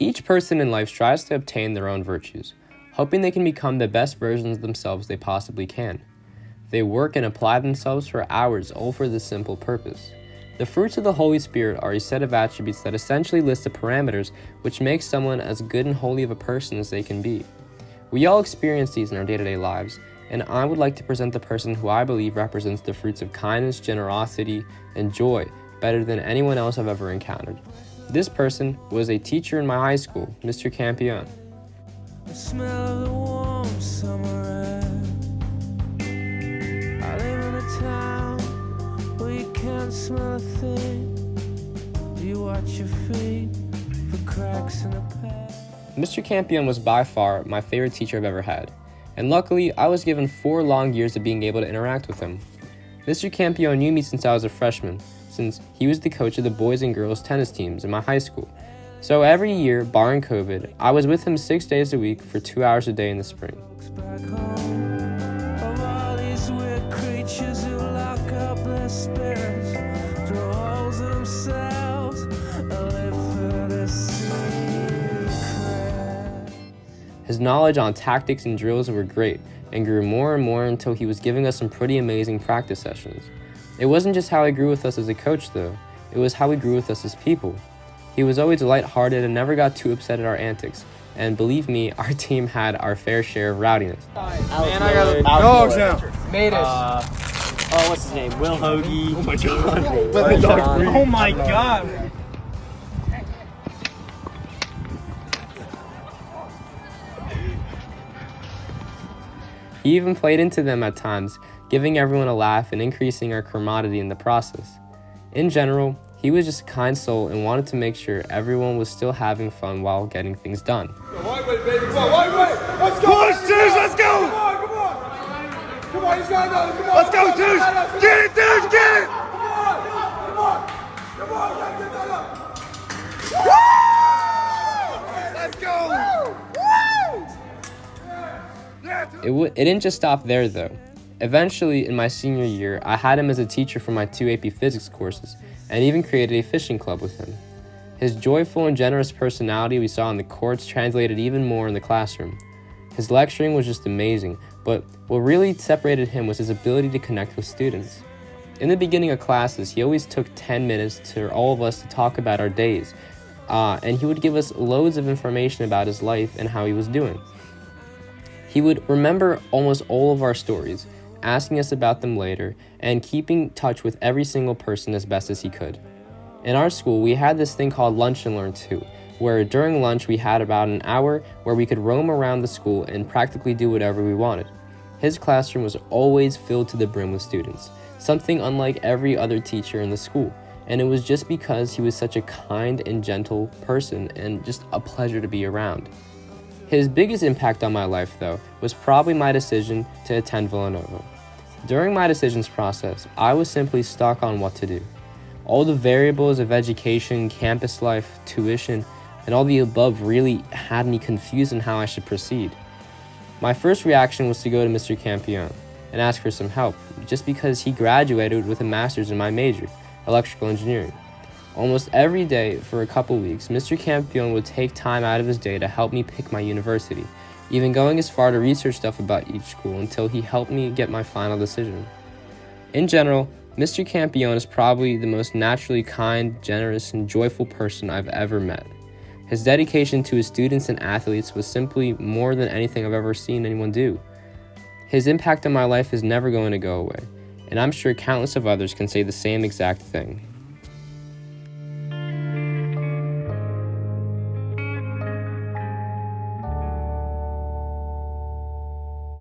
Each person in life strives to obtain their own virtues, hoping they can become the best versions of themselves they possibly can. They work and apply themselves for hours, all for this simple purpose. The fruits of the Holy Spirit are a set of attributes that essentially list the parameters which make someone as good and holy of a person as they can be. We all experience these in our day-to-day lives, and I would like to present the person who I believe represents the fruits of kindness, generosity, and joy better than anyone else I've ever encountered. This person was a teacher in my high school, Mr. Campion. The smell of the warm summer air. I live in a town where you can't smell a thing. You watch your feet for cracks in a path. Mr. Campion was by far my favorite teacher I've ever had, and luckily I was given 4 long years of being able to interact with him. Mr. Campion knew me since I was a freshman, since he was the coach of the boys and girls tennis teams in my high school. So every year, barring COVID, I was with him 6 days a week for 2 hours a day in the spring. Back home, of all these weird creatures who lock up their spirits, draw holes in themselves, and live for the secret. His knowledge on tactics and drills were great, and grew more and more until he was giving us some pretty amazing practice sessions. It wasn't just how he grew with us as a coach though, it was how he grew with us as people. He was always lighthearted and never got too upset at our antics, and believe me, our team had our fair share of rowdiness. Man, I got Dogs now. what's his name? Will Hoagie. Oh my god. Will Dog breed. Oh my god. He even played into them at times, giving everyone a laugh and increasing our camaraderie in the process. In general, he was just a kind soul and wanted to make sure everyone was still having fun while getting things done. White way, baby. Come on, white way. Let's go. Push, Deuce. Let's go. Come on, come on. Come on, he's got another. Come on. Let's go, Deuce. Get it, Deuce. Get it. Come on. Come on. Come on. Let's get that up. Let's go. It didn't just stop there though. Eventually, in my senior year, I had him as a teacher for my 2 AP Physics courses, and even created a fishing club with him. His joyful and generous personality we saw on the courts translated even more in the classroom. His lecturing was just amazing, but what really separated him was his ability to connect with students. In the beginning of classes, he always took 10 minutes to all of us to talk about our days, and he would give us loads of information about his life and how he was doing. He would remember almost all of our stories, asking us about them later, and keeping touch with every single person as best as he could. In our school, we had this thing called Lunch and Learn too, where during lunch we had about an hour where we could roam around the school and practically do whatever we wanted. His classroom was always filled to the brim with students, something unlike every other teacher in the school, and it was just because he was such a kind and gentle person and just a pleasure to be around. His biggest impact on my life, though, was probably my decision to attend Villanova. During my decisions process, I was simply stuck on what to do. All the variables of education, campus life, tuition, and all the above really had me confused on how I should proceed. My first reaction was to go to Mr. Campion and ask for some help, just because he graduated with a master's in my major, electrical engineering. Almost every day for a couple weeks, Mr. Campion would take time out of his day to help me pick my university, even going as far to research stuff about each school until he helped me get my final decision. In general, Mr. Campion is probably the most naturally kind, generous, and joyful person I've ever met. His dedication to his students and athletes was simply more than anything I've ever seen anyone do. His impact on my life is never going to go away, and I'm sure countless of others can say the same exact thing.